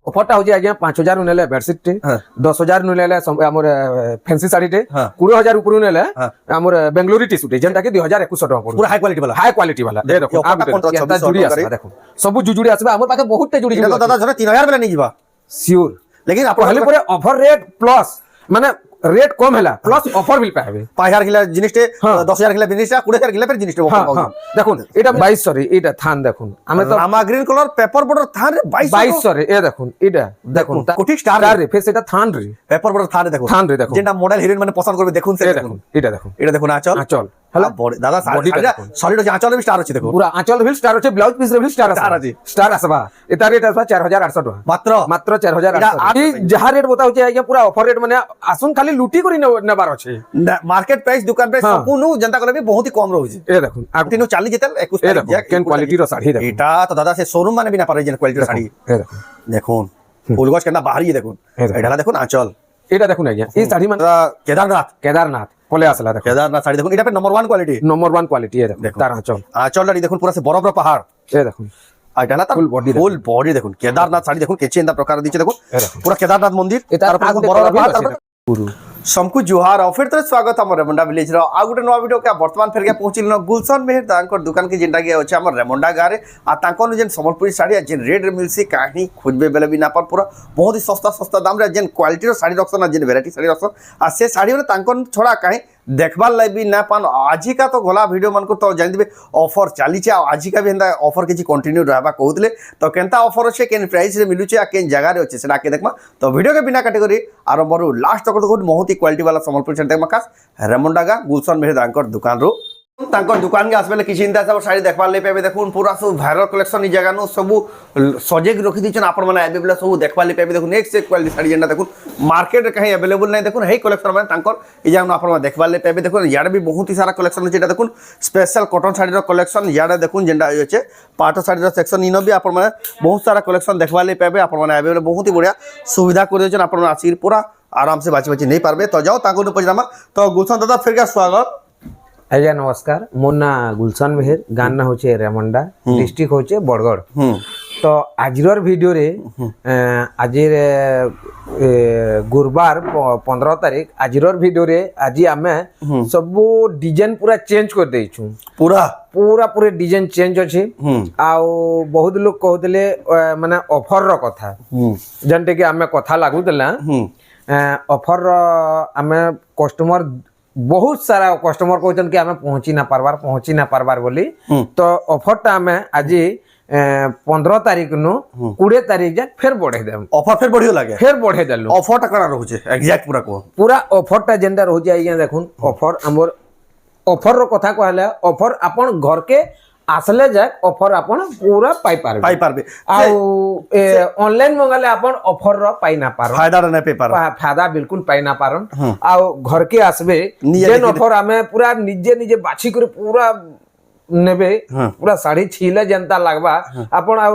অফারটা হচ্ছে আজ্ঞা 5000 নু নেলে বেডশিট টে 10000 নু নেলে আমার ফ্যান্সি শাড়ি টে 20000 উপরু নেলে আমার বেঙ্গলোরি টিস্যু টে যেটা কি 2021 টাকা পড়বে পুরা হাই কোয়ালিটি वाला হাই কোয়ালিটি वाला এই দেখুন এটা জুড়ি আছে দেখুন সব জুড়ি আসবে আমার পাখে বহুতটা জুড়ি এটা তো দাদা ধরে 3000 বেলা নিয়ে যাবা সিওর लेकिन आप পহলে পরে অফার রেট প্লাস মানে রেট কম হেলা প্লাস অফার বিল পাবে 5000 কিলা জিনিসটা 10000 কিলা জিনিসটা 20000 কিলা ফের জিনিসটা অফার পাও দেখুন এটা 2200 রে এটা থান দেখুন আমি তো রামা গ্রিন কালার পেপার বর্ডার থান 2200 রে এ দেখুন এটা দেখুন কোটি স্টার রে ফের সেটা থান রে পেপার বর্ডার থান দেখুন থান রে দেখুন যেটা মডেল হিরোইন মানে পছন্দ করবে দেখুন সেটা দেখুন এটা দেখুন আঁচল আঁচল হ্যালো দাদা সলিড আছে আঁচল স্টার আছে দেখুন পুরা আঁচল ভিল স্টার আছে ব্লাউজ পিস ভিল স্টার আছে স্টার আসবা এটা রেট আসবা 4800 টাকা মাত্র 4800 এই যাহা রেট বতা হচ্ছে আইয়া পুরা অফার রেট মানে আসুন খালি লুটি করি নেবার আছে মার্কেট প্রাইস দোকান প্রাইস সম্পূর্ণ জনতা করে বহুত হি কম রହୁଛି এ দেখুন আর তিনো 40 যেতেল 21 এ দেখুন কেন কোয়ালিটির শাড়ি দেখুন এটা তো দাদা সে শোরুম মানে বিনা পারে যে কোয়ালিটির শাড়ি এ দেখুন দেখুন ফুলগছ কেনা বাহারি দেখুন এটা দেখুন আঁচল এটা দেখুন আইয়া এই শাড়ি মানে কেদারনাথ বলে আসলা দেখুন কেদারনাথ শাড়ি দেখুন এটা নম্বর 1 কোয়ালিটি নম্বর 1 কোয়ালিটি এ দেখুন তার আঁচলটা দেখুন পুরো সে বরফ পাহাড় এ দেখুন আর এটা না তার ফুল বডি দেখুন কেদারনাথ শাড়ি দেখুন কেচে এন্তা প্রকার দিচ্ছে দেখুন পুরো কেদারনাথ মন্দির তারপর বরফ পাহাড় তারপর পুরো सबको जुहार और फिर तो स्वागत हम रेमुंडा विलेज रो आ गुटे नवा वीडियो क्या वर्तमान फेर के पहुंचिल न गुलशन मेहर तांकर दुकान के जेंटा के होचे हमर रेमुंडा गारे आ तांकर जेन संबलपुरी साड़ी जेन रेट रे मिलसी काहे खोजबे बेले भी ना पर पूरा बहुत ही सस्ता दाम रे जेन क्वालिटी रो साड़ी रखसन जेन वैरायटी साड़ी रखसन आ से साड़ी रे तांकर छोड़ा काहे देखबार लाई भी ना पान आज का तो गला वीडियो मन को तो जान दिबे ऑफर चाली छ आज का भी एंदा ऑफर किछि कंटिन्यू रहबा कहउतले तो केनता ऑफर अछि केन प्राइस रे मिलुछि आ केन जगह रे अछि सेटा के देखमा तो वीडियो के बिना कैटेगरी आरंभ रो लास्ट तक तो बहुत ही क्वालिटी वाला संबलपुर सेंटर मकास रेमुंडा गा गुलशन मेहर तांकर दुकान रो तांकर दुकान के आसबेले किछि इंदा सब साड़ी देखबार ले पेबे देखुन पूरा सब वायरल कलेक्शन इ जगह नो सब सजेक रखि दिछन आपण माने अवेलेबल सब देखबार ले पेबे देखुन एक से क्वालिटी साड़ी जेंडा देखुन मार्केट रे कहीं अवेलेबल नै देखुन हे कलेक्शन माने तांकर इ जगह नो आपण देखबार ले पेबे देखुन याड भी बहुत ही सारा कलेक्शन जेटा देखुन स्पेशल कॉटन साड़ी रो कलेक्शन याड देखुन जेंडा होचे पाटो साड़ी रो सेक्शन इनो भी आपण माने बहुत सारा कलेक्शन देखबार ले पेबे आपण माने अवेलेबल बहुत ही बढ़िया सुविधा कर देछन आपण आसी पूरा आराम से बाची नहीं पारबे तो जाओ ताको पजामा तो गुलशन दादा फिर का स्वागत आज्ञा नमस्कार मोर ना गुलशन मेहर गान ना होचे रेमुंडा डिस्ट्रिक्ट होचे बरगढ़ तो आजर वीडियो रे आज गुरुवार 15 तारीख आजर वीडियो रे आज आमे सब डिजाइन पूरा चेंज कर देइछु पूरा डिजाइन चेंज अछि आ बहुत लोग कहतले माने ऑफर रो कथा जनते कि आमे कथा लागु देला ऑफर आमे कस्टमर बहुत सारा कस्टमर कहते कि आमे पहुंची ना पारबार बोली तो ऑफर टा आमे आज 15 तारीख नु 20 तारीख जा फिर बढ़े देम ऑफर फिर बढ़ियो लागे फिर बढ़े देलु ऑफर टा करा रहू छे एग्जैक्ट पूरा ऑफर टा जेंडा रहू जाय या देखुन ऑफर हमर ऑफर रो कथा कहले ऑफर अपन घर के आसले जाय ऑफर अपन पूरा पाई पारबे आ ऑनलाइन मंगाले अपन ऑफर रो पाई ना पारो फायदा बिल्कुल पाई ना पारन आ घर के आसबे जेन ऑफर हमें पूरा निजे बाछी करे पूरा नेबे पूरा साड़ी छीले जनता लागबा अपन आ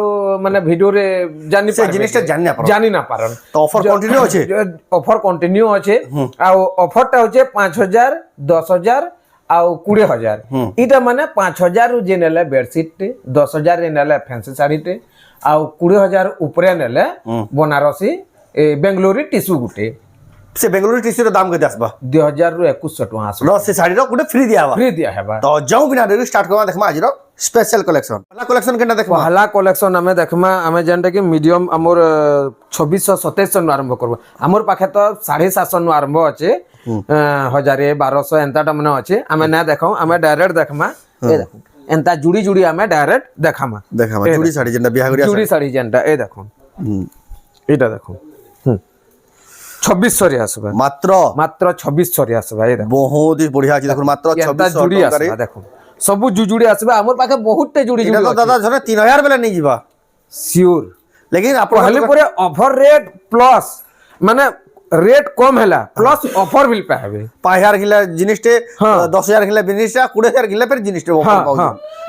माने वीडियो रे जानि से जिनिसटा जानि ना पारन तो ऑफर कंटिन्यू अछि आ ऑफर टा होचे 5000 10000 आउ 20000 इटा माने 5000 रु जे नेले बेडशीट टे 10000 रे नेले फैंसी साड़ी टे आउ 20000 ऊपरे नेले बनारसी बेंगलोरी टिश्यू गुटे से बेंगलोरी टिश्यू रो दाम के आसबा 2000 रु 2100 टका आसबा लो से साड़ी रो गुटे फ्री दिया हेबा तो जाऊ बिना देरी स्टार्ट करवा देखमा आज रो स्पेशल कलेक्शन पहला कलेक्शन केना देखमा पहला कलेक्शन हमें देखमा हमें जनटा कि मीडियम हमर 2627 नु आरंभ करबो हमर पाखे तो 750 नु आरंभ अछि 1000 1200 एंताटा मने अछि हमें ना देखौ हमें डायरेक्ट देखमा ए देखो एंता जुड़ी हमें डायरेक्ट देखामा जुड़ी साड़ी जेंटा बियाह करिया जुड़ी साड़ी जेंटा ए देखो एटा देखो 2600 रे आसबा मात्र 2600 रे आसबा ए बहुत ही बढ़िया अछि देखो मात्र 2600 जुड़ी आसबा देखो सब जुड़ी आसबा हमर पाखे बहुतटे जुड़ी तो दादा जने 3000 बेला नहीं जीवा श्योर लेकिन आप पहले पूरे ऑफर रेट प्लस माने रेट कम हैला प्लस ऑफर बिल पाबे 5000 किला जिनिसटे 10000 किला जिनिसटा 20000 किला पर जिनिसटे ऑफर पाउ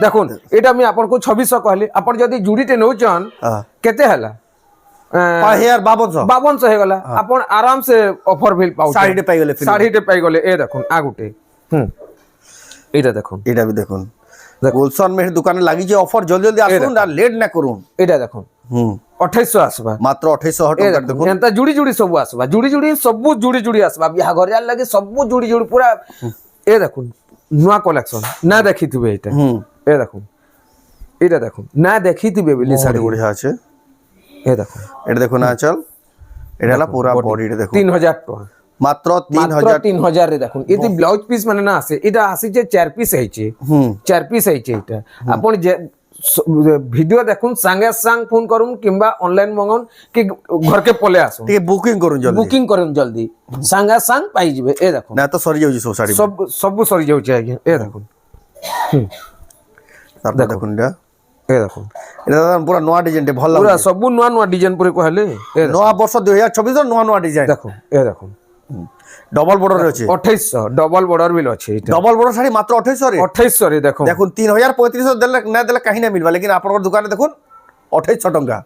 देखुन एटा मी आपन को 2600 कहली आपन जदी जुड़ीटे नौचन केते हैला 5200 हे गला आपन आराम से ऑफर बिल पाउ साड़ी टे पाई गले ए देखुन आ गुटे एटा देखुन एटा भी देखुन गुलशन मेहर दुकान लागि जे ऑफर जल्दी आसुन ना लेट ना करूं एटा देखुन 2800 আসবা মাত্র 2800 টঙ্কা দেখুন এন্তা জুড়ি জুড়ি সব আসবা জুড়ি জুড়ি আসবা বিয়া ঘরিয়ার লাগে সবু জুড়ি জুড়ি পুরা এ দেখুন নয়া কালেকশন না দেখিথিবে এটা এ দেখুন এটা দেখুন না দেখিথিবে বলি শাড়ি বড়িয়া আছে এ দেখুন এটা দেখুন আঁচল এটা হলা পুরা বডিটা দেখুন 3000 টাকা মাত্র মাত্র 3000 রে দেখুন এতে ব্লাউজ পিস মানে না আসে এটা আসিছে 4 পিস হইছে 4 পিস হইছে এটা আপন যে ভিডিও দেখুন সাঙ্গে সাং ফোন করুন কিংবা অনলাইন মঙ্গন কি ঘরকে পলে আসুন ঠিক বুকিং করুন জলদি বুকিং করুন জলদি সাঙ্গে সাং পাই যাবে এ দেখুন না তো সরি যাଉଛି সব শাড়ি সব সরি যাଉଛି আজ্ঞা এ দেখুন তারপর দেখুন এ দেখুন এটা দাদা পুরা নয়া ডিজাইন ভাল পুরা সব নয়া নয়া ডিজাইন পরে কহলে নয়া বর্ষ 2024 নয়া নয়া ডিজাইন দেখুন এ দেখুন ডবল বর্ডর আছে 2800 ডবল বর্ডর বিল আছে এটা ডবল বর্ডর শাড়ি মাত্র 2800 রে 2800 রে দেখুন দেখুন 3000 দেলে না দেলে কাহি না মিলবা লেকিন আপনার দোকানে দেখুন 2800 টঙ্কা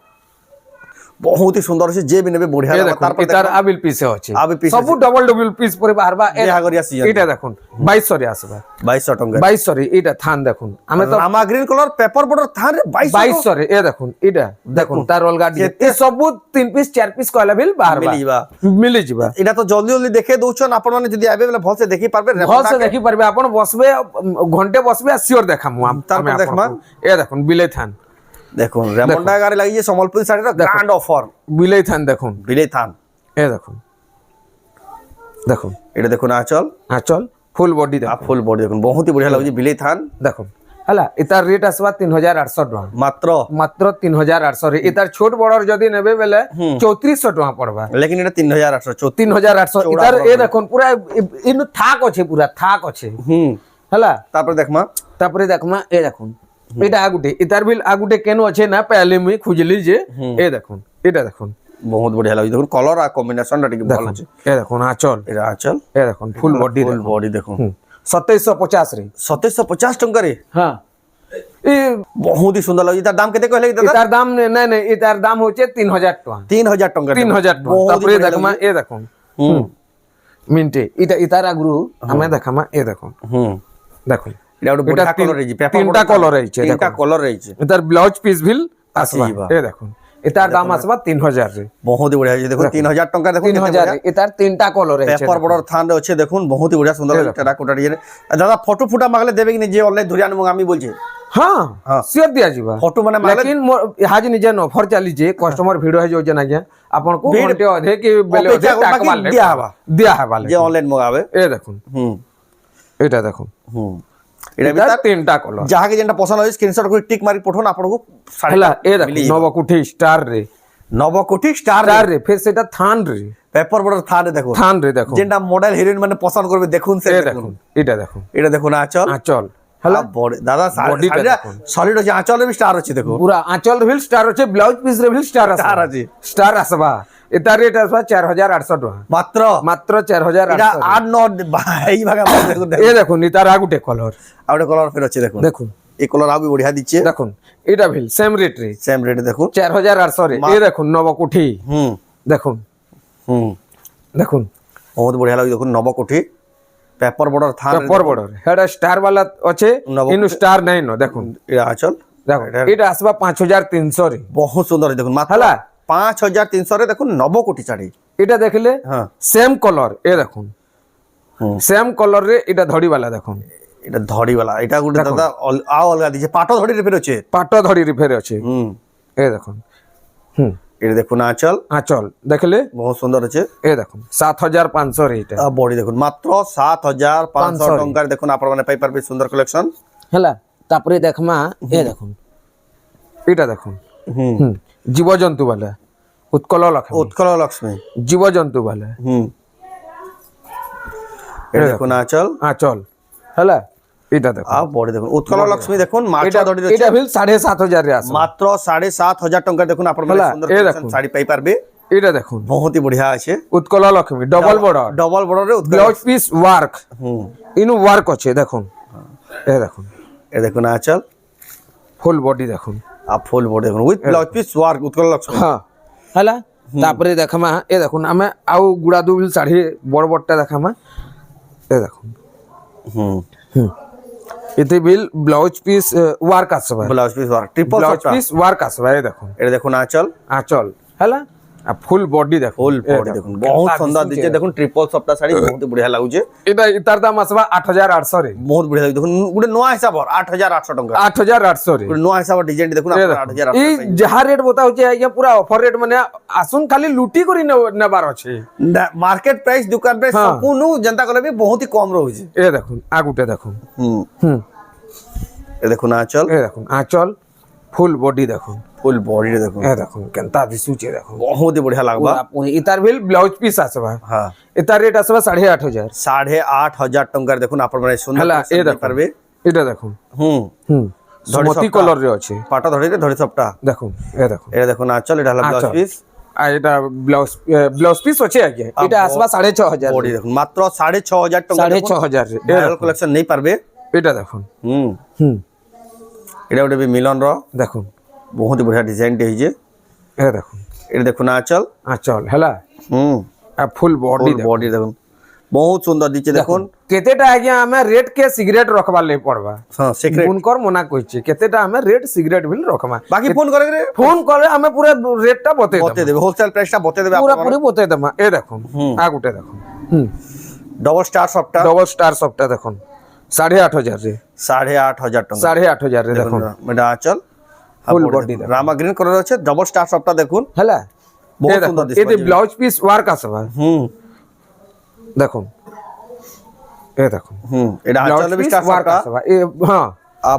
বহুত হি সুন্দর আছে যে বি নেবে বঢ়িয়া তারপর তার আবিল পিসে আছে আবিল পিস সব ডবল ডবল পিস পরে বারবা বিহাগরিয়া সিজন এটা দেখুন 2200 রে আসবে 2200 টঙ্কা 2200 রে এটা থান দেখুন আমি তো রামা গ্রিন কালার পেপার বর্ডর থান রে 2200 রে এ দেখুন এটা দেখুন তার অলগা ডিজাইন এ সব 3 পিস 4 পিস কয়লা বিল বারবা মিলি যাবা এটা তো জলদি জলদি দেখে দউছন আপন মানে যদি আবে বলে ভলসে দেখি পারবে ভলসে দেখি পারবে আপন বসবে ঘন্টে বসবে আর সিওর দেখামু তারপর দেখবা এ দেখুন বিলে থান দেখুন রেমন্ডা গারে লাগিয়ে সম্বলপুরি শাড়ির গ্র্যান্ড অফার বিলেই থান দেখুন বিলে থান এ দেখুন দেখুন এটা দেখুন আঁচল আঁচল ফুল বডি দেখুন ফুল বডি দেখুন বহুত হি বঢ়িয়া লাগুছে বিলে থান দেখুন হলা এটার রেট আসবা 3800 টাকা মাত্র মাত্র 3800 রে এটার ছোট বড়র যদি নেবে বেলে 3400 টাকা পড়বা লেকিন এটা 3800 3800 এটার এ দেখুন পুরা ইনু থাক আছে পুরা থাক আছে হলা তারপরে দেখমা এ দেখুন এটা আগুটে এটার বিল আগুটে কেন আছে না পেলে মুই খুঁজলি যে এ দেখুন এটা দেখুন বহুত বঢ়িয়া লাগুছে দেখুন কলর আর কম্বিনেশনটা ঠিক ভালো আছে এ দেখুন আঁচল এটা আঁচল এ দেখুন ফুল বডি দেখুন 2750 রে 2750 টঙ্কা রে হ্যাঁ এ বহুত হি সুন্দর লাগুছে তার দাম কেতে কইলে দাদা এটার দাম না না এটার দাম হচ্ছে 3000 টাকা 3000 টঙ্কা 3000 টাকা তারপরে দেখমা এ দেখুন মিন্টে এটা এটার আগুরু আমি দেখামা এ দেখুন দেখুন এটা বড় কালার রইছে তিনটা কালার রইছে তিনটা কালার রইছে এটার ব্লাউজ পিস বিল আসবা এ দেখুন এটার দাম আসবা 3000 রে বহুত হি বঢ়িয়া দেখুন 3000 টঙ্কা দেখুন 3000 এটার তিনটা কালার রইছে পেপার বর্ডর থান আছে দেখুন বহুত হি বঢ়িয়া সুন্দর টেরাকোটা ডিজাইন দাদা ফটো ফুটা মাগলে দেবে কি না যে অনলাইন ধরে আনবো আমি বলছি হ্যাঁ সিওর দিয়া ଯିବା ফটো মানে মাগলে लेकिन হাজ নিজে অফর চালিছে কাস্টমার ভিডিও হই যাচ্ছে না आपको घंटे अधे कि बेले अधे टाका मारले दिया हवा যে অনলাइन মগাবে এ দেখুন এটা দেখুন এটা এটা তিনটা কলর যাহাকে যেটা পছন্দ হয় স্ক্রিনশট করে টিক মারি পঠান আপনাকে হলা এ দেখুন নবকুঠি স্টার রে নবকোটি স্টার রে ফের সেটা থান রে পেপার বর্ডর থান রে দেখুন থান রে দেখুন যেটা মডেল হিরোইন মানে পছন্দ করবে দেখুন সে দেখুন এটা দেখুন আঁচল আঁচল হ্যালো দাদা সলিড আছে আঁচলের স্টার আছে দেখুন পুরা আঁচল রিল স্টার আছে ব্লাউজ পিস রে রিল স্টার আছে স্টার আসবা এটা রেট আসবা 4800 টাকা মাত্র মাত্র 4800 এটা 8 9 এই ভাগা দেখুন এ দেখুন এটার আগুটে কলর আউটে কলর ফের আছে দেখুন দেখুন এই কলর আবি বঢ়িয়া দিচ্ছে দেখুন এটা ভিল সেম রেট রে সেম রেট দেখুন 4800 রে এ দেখুন নবকুঠি দেখুন দেখুন বহুত বঢ়িয়া লাগে দেখুন নবকোঠি পেপার বর্ডর থান পেপার বর্ডর হেডা স্টার वाला আছে ইনু স্টার নাই ন দেখুন এটা আঁচল দেখুন এটা আসবা 5300 রে বহুত সুন্দর দেখুন মাত্র 5300 রে দেখুন নবকোটি শাড়ি এটা দেখলে সেম কলর এ দেখুন সেম কলর রে এটা ধড়ি वाला দেখুন এটা ধড়ি वाला এটা গুড দাদা অলগা দিছে পাটো ধড়ি রে ফের আছে পাটো ধড়ি রে ফের আছে এ দেখুন এটা দেখুন আঁচল আঁচল দেখলে বহুত সুন্দর আছে এ দেখুন 7500 রে এটা বডি দেখুন মাত্র 7500 টাকার দেখুন আপনার মানে পাই পারবে সুন্দর কালেকশন হলা তারপরে দেখমা এ দেখুন এটা দেখুন জীবজন্তু वाला উৎকল লক্ষ্মী জীবজন্তু वाला এটা দেখুন আঁচল হলা এটা দেখুন বডি দেখুন উৎকল লক্ষ্মী দেখুন মাত্র ধড়ি রয়েছে এটা বিল 7500 রে আছে মাত্র 7500 টাকা দেখুন আপনার মানে সুন্দর কালেকশন শাড়ি পাই পারবে এটা দেখুন বহুত বঢ়িয়া আছে উৎকল লক্ষ্মী ডবল বর্ডর রে ব্লাউজ পিস ওয়ার্ক ইনু ওয়ার্ক আছে দেখুন এ দেখুন এ দেখুন আঁচল ফুল বডি দেখুন ফুল বডি দেখুন with blouse piece work Utkal Lakshmi হ্যাঁ হলা তারপরে দেখামা এ দেখুন আমি আউ গুড়া দুবিল শাড়ি বড় বড়টা দেখামা এ দেখুন এতে বিল ব্লাউজ পিস ওয়ার্ক আসবে blouse piece work triple blouse soft piece work আসবে এই দেখুন এটা দেখুন আঁচল আঁচল হেলা আর ফুল বডি দেখুন ফুল বডি দেখুন বহুত সুন্দর দিচ্ছে দেখুন ট্রিপল সফটা শাড়ি বহুত বঢ়িয়া লাগুছে এটা তার দাম আসবা 8800 রে বহুত বঢ়িয়া লাগুছে দেখুন গোটে নয়া হিসাব 8800 টଙ୍କା 8800 রে গোটে নয়া হিসাব ডিজাইন দেখুন এই দেখুন, 8800 এই যাহা রেট বতাউছে আজ্ঞা পুরা অফর রেট মানে আসুন খালি লুটি করি নেবার আছে মার্কেট প্রাইস দোকান প্রাইস সবুনু জনতা কলে भी बहुत ही কম রହୁছে এ দেখুন আগুটে দেখুন হুম হুম এ দেখুন আঁচল এ দেখুন আঁচল ফুল বডি দেখুন ফুল বডি দেখুন এ দেখুন কেনতা দিশুছে দেখুন বহুত ही बढ़िया লাগবা ইতার বিল ব্লাউজ পিস আসবা হ্যাঁ ইতার রেট আসবা 8500 8500 টঙ্কার দেখুন আপনার মানে সুন্দর হেলা এ collection দেখুন পারবে এটা দেখুন হুম হুম সমতি সবটা। কলর রে আছে পাটা ধরে ধরে সবটা দেখুন এ দেখুন এটা দেখুন আঁচল এটা হলো ব্লাউজ আঁচল। পিস আর এটা ব্লাউজ পিস আছে আজ্ঞা এটা আসবা 6500 বডি দেখুন মাত্র 6500 টাকা 6500 রে এ ভাইরাল দেখুন, কালেকশন নেই পারবে এটা দেখুন হুম হুম এটা ওটা भी মিলন র দেখুন বহুত ही बढ़िया डिजाइन टे हिजे এ দেখুন এটা দেখুন আঁচল আঁচল হেলা হুম আর ফুল বডি ফুল বডি দেখুন বহুত সুন্দর দিচ্ছে দেখুন কেতেটা আজ্ঞা আমি রেট কে সিগারেট রখবার লাই পড়বা হ্যাঁ সিক্রেট বুনকর মনা কইছে কেতেটা আমি রেট সিগারেট বিল রখমা বাকি ফোন করে রে ফোন করে আমি পুরা রেটটা বতে বতে দেবে হোলসেল প্রাইসটা বতে দেবে পুরা পুরি বতে দেমা এ দেখুন আগুটে দেখুন হুম ডবল স্টার সবটা ডবল স্টার সবটা দেখুন 8500 রে 8500 টাকা 8500 রে দেখুন এটা আঁচল ফুল বডি দেখুন রামা গ্রিন কালার আছে ডবল স্টার সবটা দেখুন হেলা বহুত বহুত সুন্দর সুন্দর দিছে এতে ব্লাউজ পিস ওয়ার্ক আসবা হুম দেখুন এ দেখুন হুম এটা ব্লাউজ আঁচল পিস স্টার ওয়ার্ক সবটা আসবা এ হ্যাঁ আর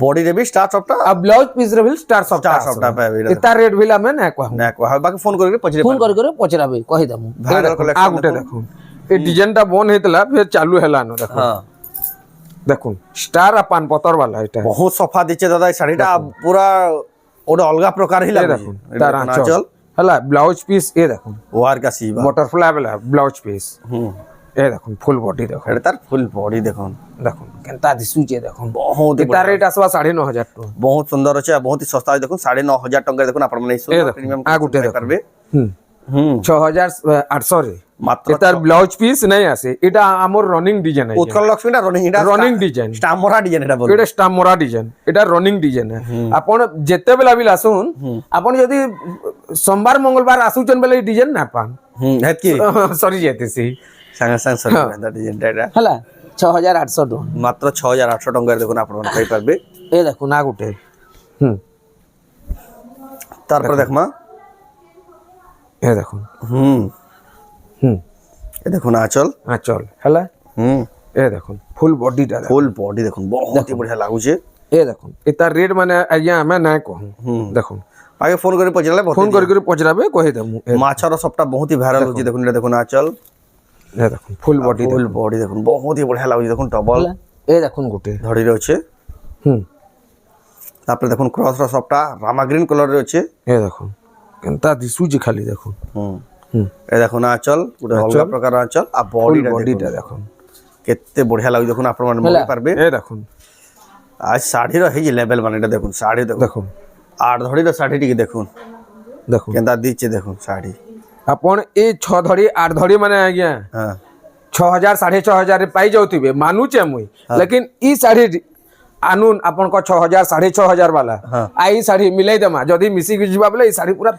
বডি রে भी স্টার সবটা আর ব্লাউজ পিস রে বিল স্টার সবটা Star সবটা পাবে এটা। এটা রেট বিল আমি না কহু না কোয়া বাকি ফোন করে পছরে ফোন করে পচরাবে কহি দমু Viral collection আগুটে দেখুন। দেখুন এই ডিজাইনটা বন হইতলা ফের চালু হেলা ন দেখুন হ্যাঁ দেখুন স্টার আর পান পতর वाला এটা বহুত সফা দিচ্ছে দাদা এই শাড়িটা পুরা ওটা অলগা প্রকার হি এ লাগে দেখুন তার আঁচল হেলা ব্লাউজ পিস এ দেখুন ওয়ার কা সিবা বাটারফ্লাই वाला ব্লাউজ পিস হুম এ দেখুন ফুল বডি দেখুন এটা তার ফুল বডি দেখুন দেখুন কেনতা দিশুছে দেখুন বহুত এটা রেট আসবা 9500 টাকা বহুত সুন্দর আছে আর বহুত সস্তা আছে দেখুন 9500 টাকা দেখুন আপনার মানে এ দেখুন, প্রিমিয়াম আগুটে দেখুন। পারবে হুম হুম 6800 রে মাত্র এটার ব্লাউজ পিস নাই আছে এটা আমার রানিং ডিজাইন আছে উৎকল লক্ষ্মীটা রনিং এটা Running design। স্টামরা ডিজাইন এটা বল এটা স্টামরা ডিজাইন এটা রানিং ডিজাইন আপন যেতেবেলা বিল আসুন আপন যদি সোমবার মঙ্গলবার আসুচন বেলে ডিজাইন না পান হুম হেত কি সরি যেতেছি সাঙ্গে সাঙ্গে সরি এটা ডিজাইনটা এটা হেলা 6800 টাকা মাত্র 6800 টাকা দেখুন আপনারা পাই পারবে এই দেখুন আগুটে হুম তারপর দেখমা এই দেখুন হুম হুম এ দেখুন আঁচল আঁচল হেলা হুম এই দেখুন ফুল বডিটা ফুল বডি দেখুন বহুত বঢ়িয়া লাগুছে এই দেখুন এটার রেট মানে আজ্ঞা আমি না কহু দেখুন আগে ফোন করে পচারলে ফোন করে করে পচরাবে কহি দেমু মাছার সবটা বহুত হি ভাইরাল হচ্ছে দেখুন এটা দেখুন আঁচল এই দেখুন ফুল বডি ফুল বডি দেখুন বহুত হি বঢ়িয়া লাগুছে দেখুন ডবল এই দেখুন গুটে ধরি রয়েছে হুম তারপরে দেখুন ক্রস র সবটা রামা গ্রিন কালার রয়েছে এই দেখুন কেনতা দিশুছে খালি দেখুন হুম হুম এ দেখুন আঁচল গোটে অলগা প্রকার আঁচল আর ফুল বডিটা বডিটা দেখুন কেতে বঢ়িয়া লাগুছে দেখুন আপনার মানে মনে পারবে এই দেখুন আজ শাড়ির হেই লেভেল মানে এটা দেখুন শাড়ি দেখুন দেখুন আর ধরির শাড়ি টিকে দেখুন দেখুন কেনতা দিচ্ছে দেখুন শাড়ি আপন এই 6 ধরি 8 ধরি মানে আজ্ঞা হ্যাঁ 6000 6500 রে পাই যাউতিবে মানুছে মুই लेकिन ई साड़ी आनुन अपन को 6000 6500 वाला आई साड़ी मिलाई देमा जदी मिसी जिबा बोले ई साड़ी पूरा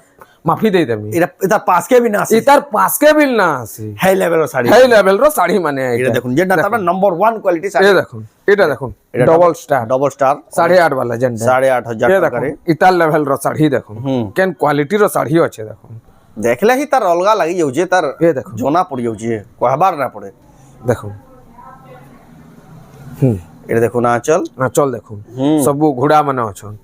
माफी दे देमी এটা এটা পাঁচকে বি না আছে इतार पास के बिल ना आसी হাই লেভেলের শাড়ি हाई लेवल रो साड़ी माने এটা দেখুন যেটা তারপর নম্বর 1 কোয়ালিটি শাড়ি ये দেখুন এটা দেখুন ডবল স্টার ডবল স্টার 8.5 वाला जेंडा 8500 ये টাকা देखुन इतार लेवल रो साड़ी देखुन केन क्वालिटी रो साड़ी আছে দেখুন দেখলে হি তার অলগা লাগি যাউছে তার ये देखुन জনা পড়ি যাউছে কহবার না পড়ে দেখুন হুম এটা দেখুন আঁচল চল দেখুন সবু ঘোড়া মানে অছন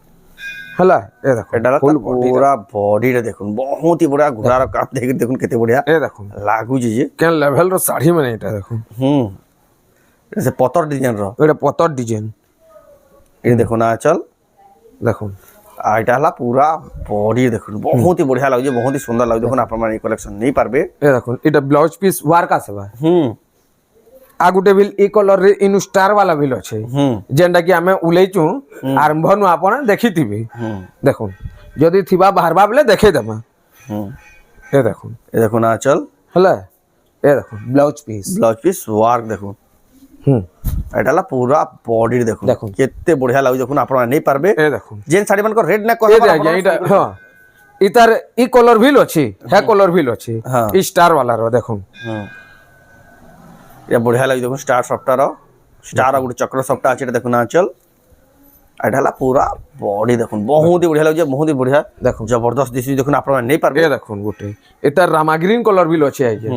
হলা এ দেখুন এটা ফুল পুরা বডিটা দেখুন বহুত হি বড়া ঘোড়ার কাপ দেখি দেখুন কেতে বড়িয়া এ দেখুন লাগুছে যে কেন লেভেল র শাড়ি মানে এটা দেখুন হুম এটা সে পতর ডিজাইন র এটা পতর ডিজাইন এটা দেখুন আঁচল দেখুন আর এটা হলা পুরা বডি দেখুন বহুত হি বড়িয়া লাগুছে বহুত হি সুন্দর লাগুছে দেখুন আপনার এই কালেকশন নেই পারবে এ দেখুন এটা ব্লাউজ পিস ওয়ার্ক আছে ভাই হুম আগুটে বিল ই কলর রে ইনু স্টার वाला বিল আছে হুম যেনটা কি আমি উলেইছু আরম্ভ নু আপন দেখিতিবি হুম দেখুন যদি থিবা বাহারবা বলে দেখে দেমা হুম এ দেখুন এ দেখুন আঁচল হলা এ দেখুন blouse piece blouse piece work দেখুন হুম এটা হলা পুরা বডি দেখুন দেখুন। কেতে বঢ়িয়া লাগুଛି দেখুন ଆପଣ ନେଇ ପାরবে ଏ ଦେଖୁନ୍ ଯେନ୍ ଶାଢୀ ମାନଙ୍କର ରେଟ୍ ନା ଏ ଆଜ୍ଞା ଏଇଟା ହଁ ଇତାର ଇ କଲର ଭିଲ୍ ଅଛି ହେ କଲର ଭିଲ୍ ଅଛି ହଁ। ଇ ଷ୍ଟାର ବାଲାର ଦେଖୁନ୍ এটা বঢ়িয়া লাগুଛି দেখুন ଷ୍ଟାର ସଫ୍ଟର ଷ୍ଟାର ଗୋଟେ ଚକ୍ର ସଫ୍ଟା ଅଛି এটা দেখুন ଆଞ୍ଚଲ এটা হলা পুরা বডি দেখুন ବହୁତ ହି ବଢିଆ ଲାଗୁଛି ବହୁତ ହି ବଢିଆ ଦେଖୁନ୍ ଜବରଦସ୍ତ ଦିଶୁଛି ଦେଖୁন ଆପଣ ନେଇ ପାরবে ଏ ଦେଖୁନ୍ ଗୋଟେ ଇତାର ରାମା ଗ୍ରୀନ କଲର ଭିଲ୍ ଅଛି ଆଜ୍ଞା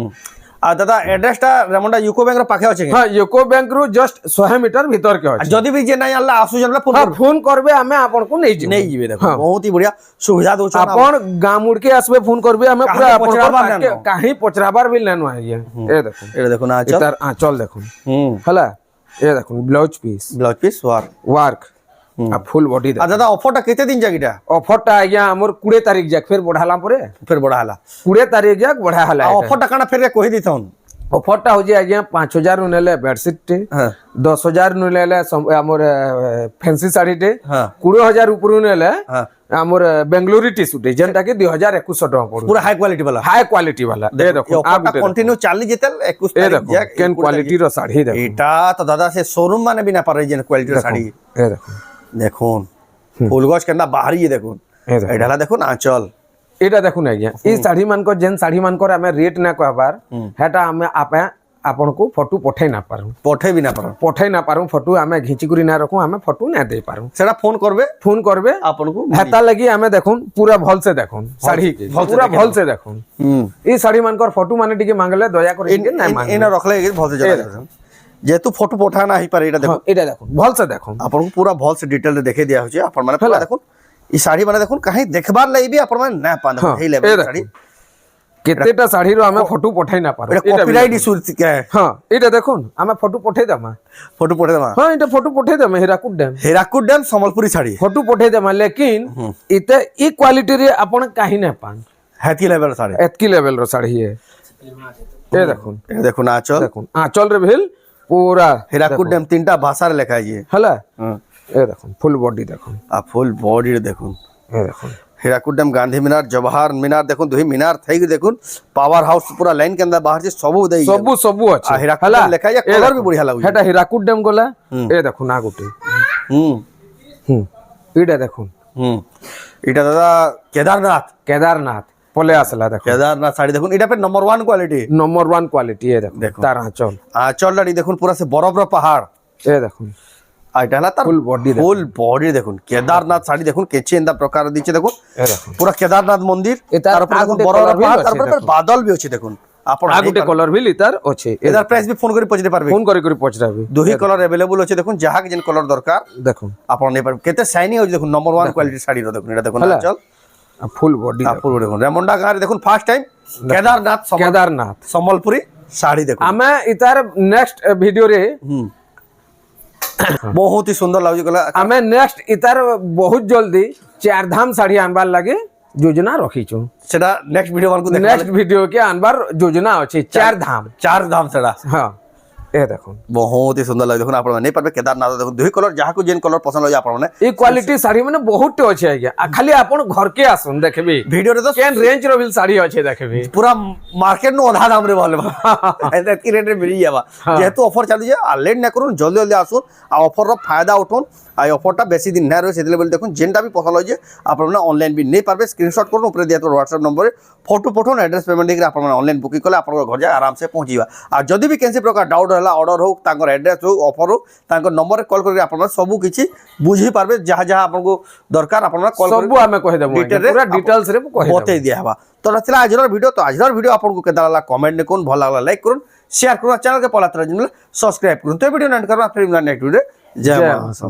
আর দাদা এড্রেসটা রেমন্ডা ইউকো ব্যাংকের পাখে আছে কি ହଁ ୟୁକୋ ବ୍ୟାଙ୍କ ରୁ ଜଷ୍ଟ 100 ମିଟର ଭିତର କେ আর ଅଛି যদি ବି যে নাই আল্লাহ আসুছেন না ହଁ ଫୋନ୍ করবে ଆମେ ଆପଣଙ୍କୁ ନେଇଯିବୁ নেই যাবে দেখুন বহুত হি বঢ়িয়া সুবিধা দଉଛন ଆପଣ ଗାଁ ମୁଡକେ ଆସିବେ ଫୋନ୍ କରିବେ ଆମେ ପୁରା କାହାକୁ ପଚରାବାର ନାଇଁ ନ। କାହିଁ ପଚରାବାର ବି ନାନୁ ଆଜ୍ଞା ଏ ଦେଖୁନ୍ এটা দেখুন আচ্ছা ତାର ଆଞ୍ଚଲ ଦେଖୁନ୍ হুম ହେଲା ଏ ଦେଖୁନ୍ ବ୍ଲାଉଜ ପିସ୍ ব্লাউজ পিস ওয়ার ୱାର୍କ ଆଉ ଫୁଲ ବଡି আর দাদা অফারটা কেতে দিন জাগিটা ଅଫରଟା ଆଜ୍ଞା ଆମର 20 ତାରିଖ ଯାକ ଫେର ବଢାଲା ପରେ ফের বড় হলা 20 তারিখ যাক ବଢା ହେଲା আর অফারটা কানা ফের কই দিতন ଅଫରଟା ହଉଛି ଆଜ୍ଞା 5000 ରୁ ନେଲେ ବେଡସିଟ୍ ଟେ হ্যাঁ 10000 ରୁ ନେଲେ ଆମର ଫ୍ୟାନ୍ସି ଶାଢୀ ଟେ হ্যাঁ 20000 ଉପରୁ ନେଲେ হ্যাঁ ଆମର ବେଙ୍ଗଲୋରୀ ଟିସୁ ଟେ যেটা କି 2100 ଟଙ୍କା ପଡୁ পুরা হাই কোয়ালিটি वाला হাই ক্ୱାଲିଟି ବାଲା ଏ ଦେଖ এই অফারটা কন্টিনিউ চালি যেতেল 21 ଏ তারিখ ଦେଖ যাক କେନ୍ କ୍ୱାଲିଟିର ଶାଢୀ ଦେଖ এটা তো দাদা সে শোরুম মানে বিনা পারে যে কোয়ালিটির শাড়ি ଏ ଦେଖ দেখুন ফুলগছ কেন্দা বাহারি দেখুন ଏ ଦେଖ এটা হলা দেখুন আঁচল ଏଇଟା ଦେଖୁନ ଆଜ୍ଞା ଏଇ ଶାଢୀ ମାନଙ୍କର ଯେନ୍ ଶାଢୀ ମାନଙ୍କର ଆମେ ରେଟ୍ ନା କହିବାର ହେଟା ଆମେ ଆପେ ଆପଣଙ୍କୁ ଫଟୋ ପଠେଇ ନା ପାରୁ পঠে বিনা পারে ପଠେଇ ନା ପାରୁ ଫଟୋ ଆମେ ଘିଚିକରି ନା ରଖୁ ଆମେ ଫଟୋ ନା ଦେଇ ପାରୁ সেটা ফোন করবে ফোন করবে আপনাকে হেতা লাগি আমি দেখুন পুরা ভলসে দেখুন শাড়ি কে ভলসে পুরা দেখে ভলসে দেখুন হুম এই শাড়ি মানকর ফটো মানে টিকে মাঙ্গলে দয়া করে টিকে নাই মাঙ্গলে এনা রখলে ভালসে জনা যেহেতু ফটো পঠানা হই পারে এটা দেখুন এটা দেখুন ভলসে দেখুন আপনাকে পুরা ভলসে ডিটেল দেখে দিয়া হচ্ছে আপন মানে পুরা দেখুন এই শাড়ি মানে দেখুন কাহি দেখবার লাগি বি আপন মানে না পান এই লেভেল শাড়ি কেতেটা শাড়ির আমি ফটো পঠাই না পারো এটা কপিরাইট ইস্যু কে হ্যাঁ এটা দেখুন আমি ফটো পঠাই দেমা ফটো পঠে দেবা হ্যাঁ এটা ফটো পঠাই দেমা Hirakud dam Hirakud dam Sambalpuri sari photo পঠাই দেমা লেকিন ইতে ই কোয়ালিটি রে আপন কাহি না পান হ্যাতি লেভেল শাড়ি এতকি লেভেল র শাড়ি এ এ দেখুন এটা দেখুন আঁচল দেখুন আঁচল রে ভিল পুরা হীরাকুদ ড্যাম তিনটা ভাষার লেখা আছে হলা হ্যাঁ এ দেখুন ফুল বডি দেখুন আর ফুল বডি দেখুন এ দেখুন হীরাকুদ ড্যাম গান্ধী মিনার জওহর মিনার দেখুন দুই মিনার থাকি দেখুন পাওয়ার হাউস পুরা লাইন কেন্দা বাহার যে সবু দেই ସବୁ ସବୁ ଅଛି আর হীরাকুদ ড্যাম লেখা আছে কলর भी বঢ়িয়া লাগুছে হেটা হীরাকুদ ড্যাম গলা এ দেখুন না গোটে হুম হুম এইটা দেখুন হুম এটা দাদা কেদারনাথ কেদারনাথ পলে আসলা দেখুন কেদারনাথ শাড়ি দেখুন এটা ফের নম্বর 1 কোয়ালিটি নম্বর 1 কোয়ালিটি এ দেখুন দেখুন। তার আঁচল আঁচলটা দেখুন পুরা সে বরফর পাহাড় এ দেখুন আর এটা হলা তার ফুল বডি ফুল বডি দেখুন কেদারনাথ শাড়ি দেখুন কেচে এন্দা প্রকার দিচ্ছে দেখুন এ দেখুন পুরা কেদারনাথ মন্দির এটার তারপর দেখুন আগুটে বরফর colour भी পাহাড় আছে তারপর দেখুন। বাদল भी আছে দেখুন আপন আর গোটে কলর ভিল তার আছে এদার প্রাইস भी ফোন করে পছরে পারবে ফোন করে করে পচরাবি দুই কলর अवेलेबल আছে দেখুন যাহা যেন কলর দরকার দেখুন আপন নেই পারবে কেতে শাইনি হচ্ছে দেখুন নম্বর 1 কোয়ালিটি শাড়ি দেখুন এটা দেখুন হলা। আঁচল আর ফুল বডি আপুর দেখুন রেমন্ডা গাঁরে দেখুন ফার্স্ট টাইম কেদারনাথ কেদারনাথ সম্বলপুরি শাড়ি দেখুন আমি ইতার নেক্সট ভিডিও রে বহুত হি সুন্দর লাগুছে গলা আমি নেক্সট ইতার বহুত জলদি চার ধাম শাড়ি আনবার লাগে যোজনা রখিছু সেটা নেক্সট ভিডিও বানকু দেখা নেক্সট ভিডিও কে আনবার যোজনা আছে চার ধাম চার দাম সেটা হ্যাঁ এ দেখুন বহুত হি সুন্দর লাগে দেখুন আপনারা নেই পারবে কেদারনাথ দেখুন দুই কলর যাহাকু যেন কলর পছন্দ হয় আপনারা এই কোয়ালিটি শাড়ি মানে বহুত আছে আজ্ঞা আর খালি আপন ঘরকে আসুন দেখবি ভিডিওরে তো কেন রেঞ্জ র বিল শাড়ি আছে দেখবি পুরা মার্কেট নু অধা দাম রে বলে এটা কি রেটে মিলি যাবা যেহেতু অফার চালিছে আর লেট না করুন জলদি জলদি আসুন আর অফার র ফায়দা উঠুন আর অফারটা বেশি দিন না রয়ে সেদিলে বলে দেখুন যেটা भी পছন্দ হয়েছে আপনারা অনলাইন বি নেই পারবে স্ক্রিনশট করুন উপরে দিয়ে হোয়াটসঅ্যাপ নম্বরে ফটো পঠান অ্যাড্রেস পেমেন্ট দিয়ে আপনারা অনলাইন বুকিং করলে আপনার ঘর যায় আরামসে পৌঁছিবা আর যদি भी কেনসি প্রকার ডাউট হলা অর্ডর হোক তাঙ্কর অ্যাড্রেস হোক অফর হোক তাঙ্কর নম্বরে কল করে আপনারা সবু কিছু বুঝি পারবে যাহা যাহা আপনাকে দরকার আপনারা কল সবু আমি কহে দেবো পুরা ডিটেইলস রে কহে দেবো বতাই দিয়া হবা তো ଥିଲା ଆଜିର ଭିଡ଼ିଓ ତ ଆଜିର ଭିଡ଼ିଓ ଆପଣଙ୍କୁ କେଦା ଲାଗଲା କମେଣ୍ଟ করুন ভালো লাগলা লাইক করুন শেয়ার করুন চ্যানেল কে পলা तरह सब्सक्राइब করুন তো ভিডিও এন্ড করবা ফির নেক্সট ভিডিও জয় মা